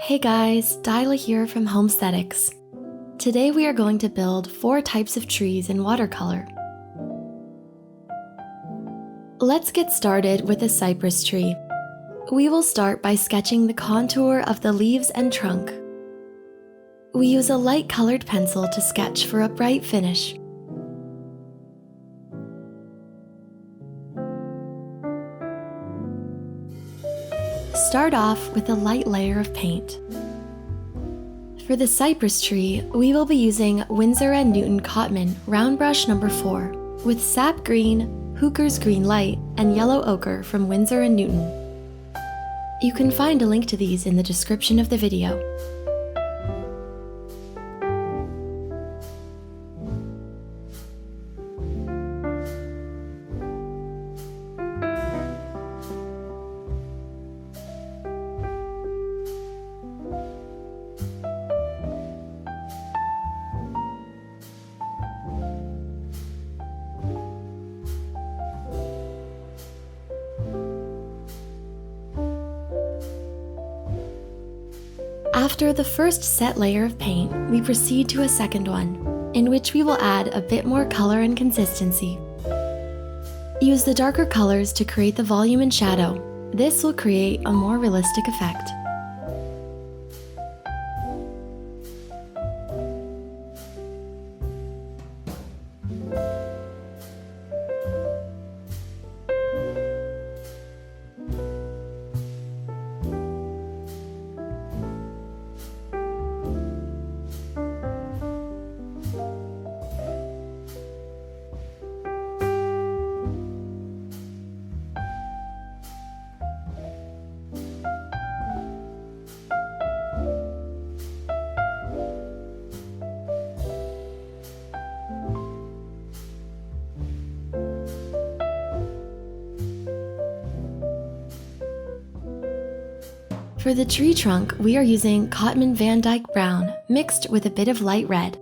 Hey guys, Dylla here from Homesthetics. Today we are going to build 4 types of trees in watercolor. Let's get started with a cypress tree. We will start by sketching the contour of the leaves and trunk. We use a light colored pencil to sketch for a bright finish. Start off with a light layer of paint. For the cypress tree, we will be using Winsor & Newton Cotman Round Brush No. 4 with sap green, Hooker's green light, and yellow ochre from Winsor & Newton. You can find a link to these in the description of the video. After the first set layer of paint, we proceed to a second one, in which we will add a bit more color and consistency. Use the darker colors to create the volume and shadow. This will create a more realistic effect. For the tree trunk, we are using Cotman Van Dyke Brown mixed with a bit of light red.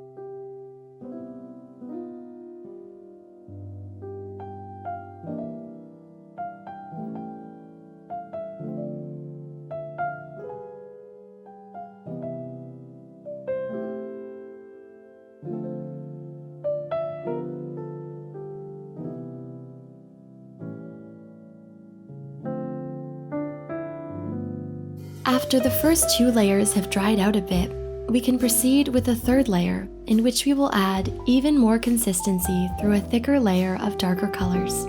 After the first 2 layers have dried out a bit, we can proceed with a third layer, in which we will add even more consistency through a thicker layer of darker colors.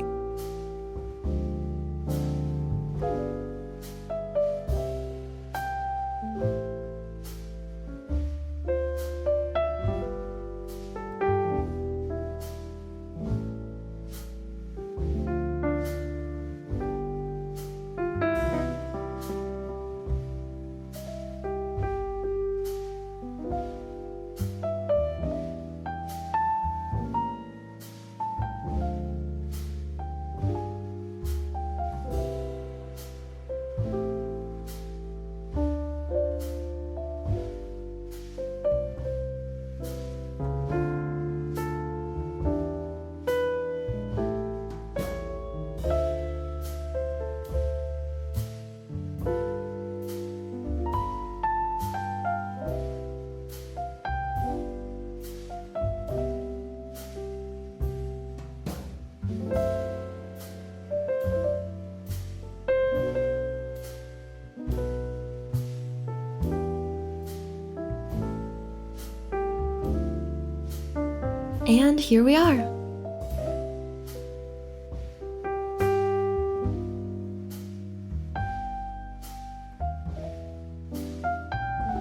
And here we are.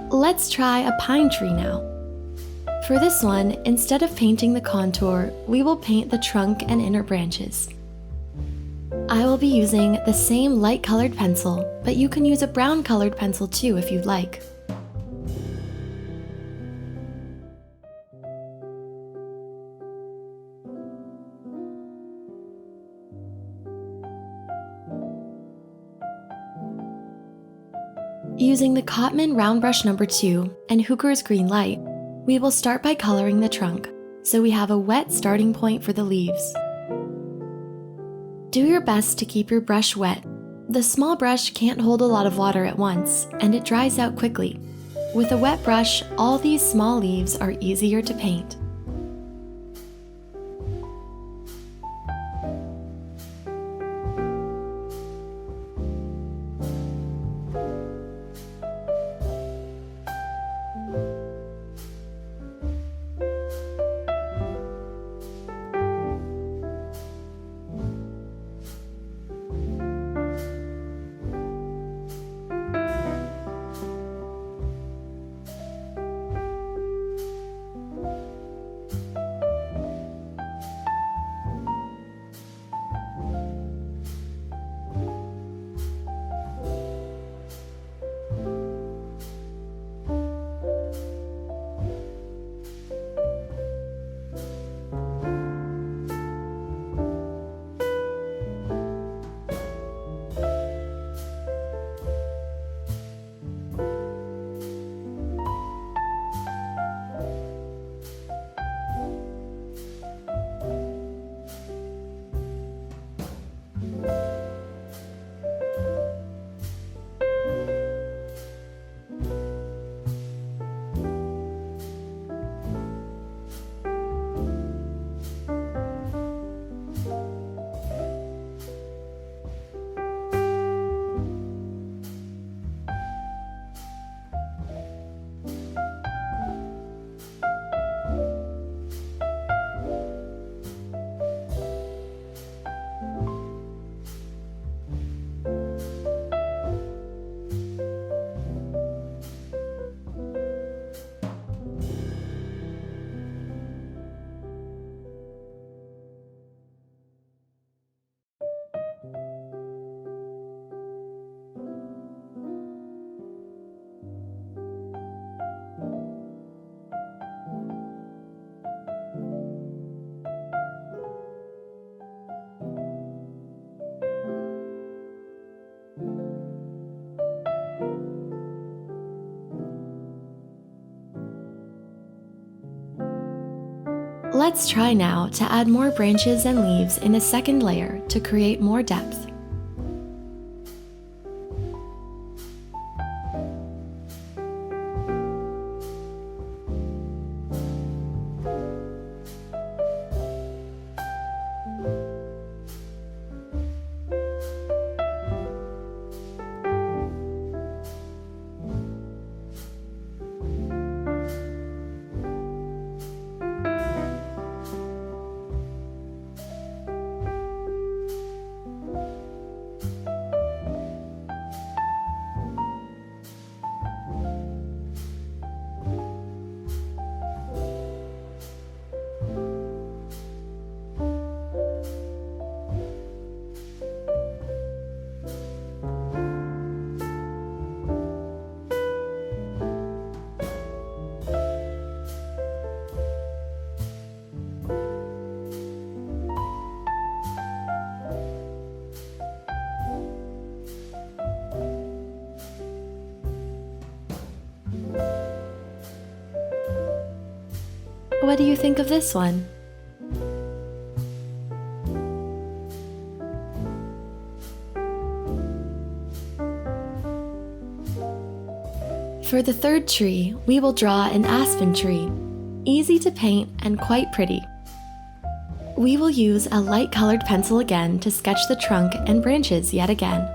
Let's try a pine tree now. For this one, instead of painting the contour, we will paint the trunk and inner branches. I will be using the same light colored pencil, but you can use a brown colored pencil too if you'd like. Using the Cotman Round Brush No. 2 and Hooker's green light, we will start by coloring the trunk, so we have a wet starting point for the leaves. Do your best to keep your brush wet. The small brush can't hold a lot of water at once, and it dries out quickly. With a wet brush, all these small leaves are easier to paint. Let's try now to add more branches and leaves in a second layer to create more depth. What do you think of this one? For the third tree, we will draw an aspen tree, easy to paint and quite pretty. We will use a light colored pencil again to sketch the trunk and branches yet again.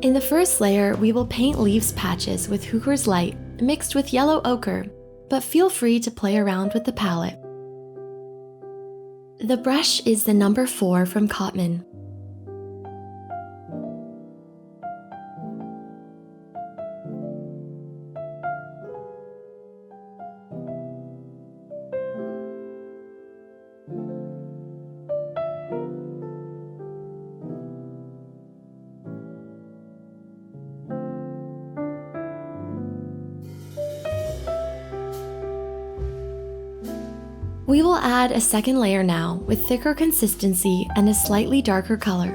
In the first layer, we will paint leaves patches with Hooker's Light mixed with yellow ochre, but feel free to play around with the palette. The brush is the number 4 from Cotman. We will add a second layer now with thicker consistency and a slightly darker color.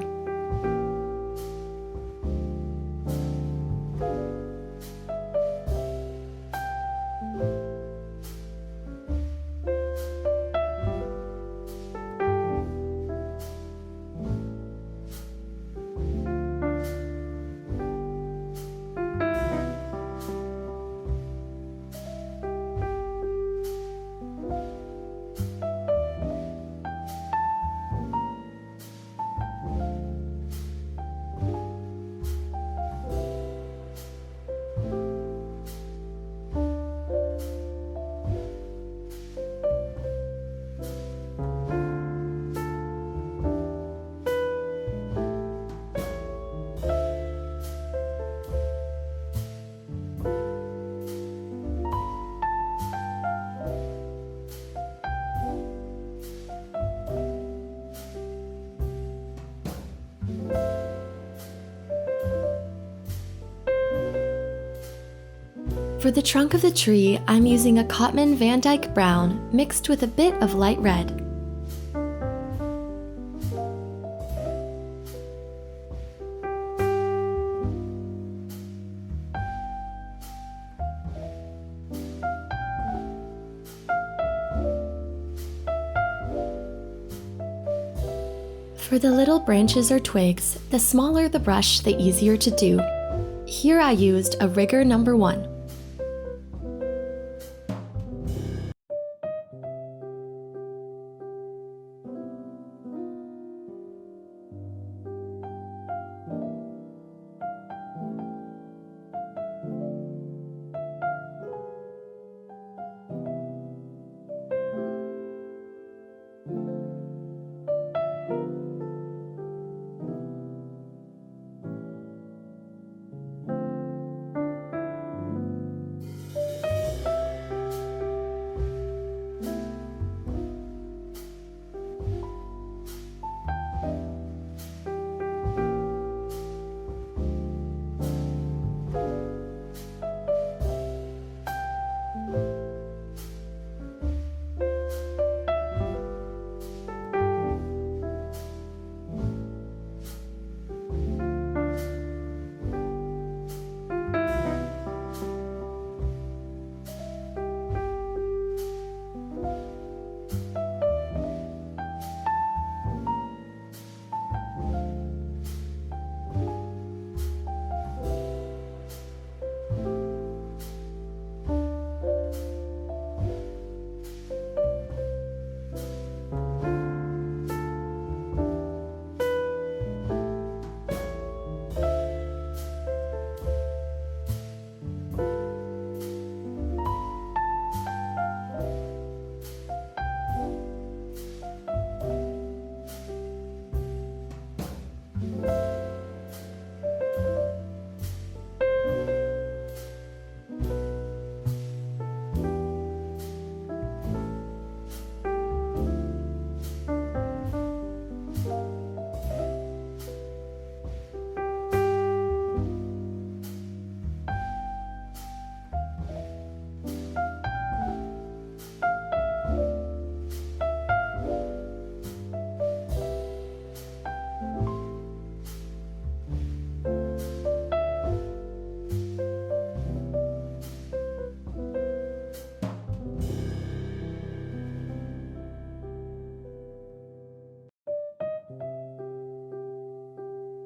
For the trunk of the tree, I'm using a Cotman Van Dyke brown mixed with a bit of light red. For the little branches or twigs, the smaller the brush, the easier to do. Here I used a Rigger No. 1.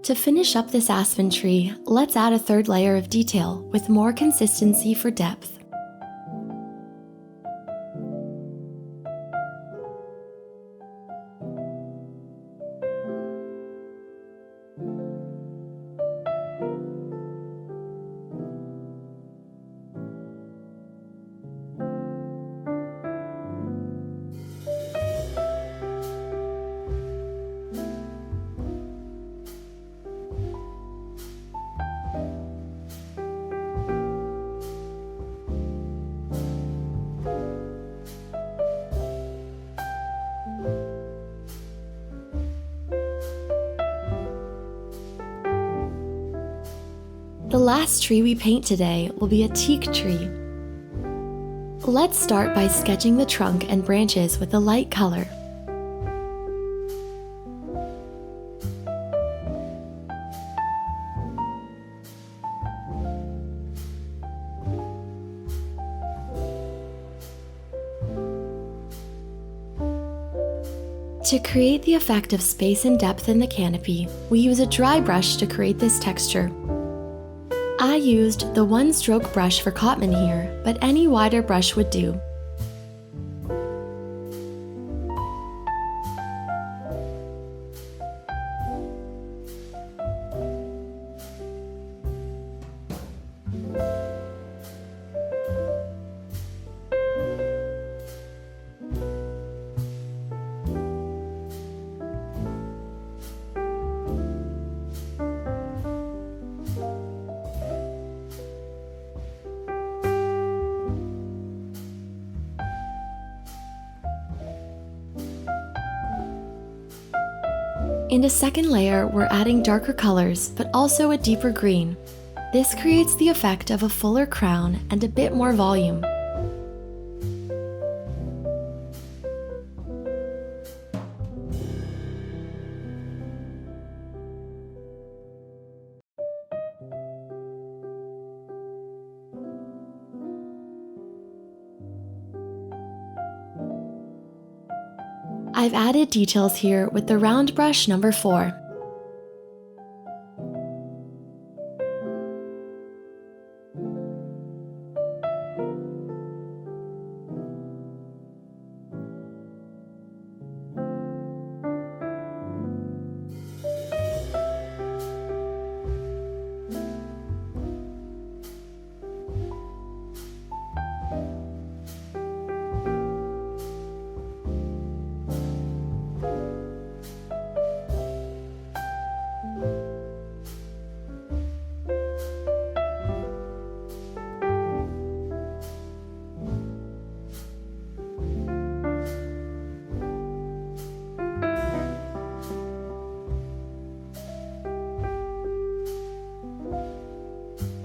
To finish up this aspen tree, let's add a third layer of detail with more consistency for depth. The last tree we paint today will be a teak tree. Let's start by sketching the trunk and branches with a light color. To create the effect of space and depth in the canopy, we use a dry brush to create this texture. I used the one-stroke brush for Cotman here, but any wider brush would do. In a second layer, we're adding darker colors, but also a deeper green. This creates the effect of a fuller crown and a bit more volume. I've added details here with the round brush number 4.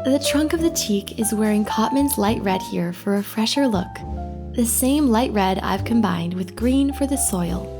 The trunk of the teak is wearing Cotman's light red here for a fresher look, the same light red I've combined with green for the soil.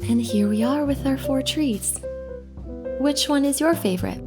And here we are with our 4 trees. Which one is your favorite?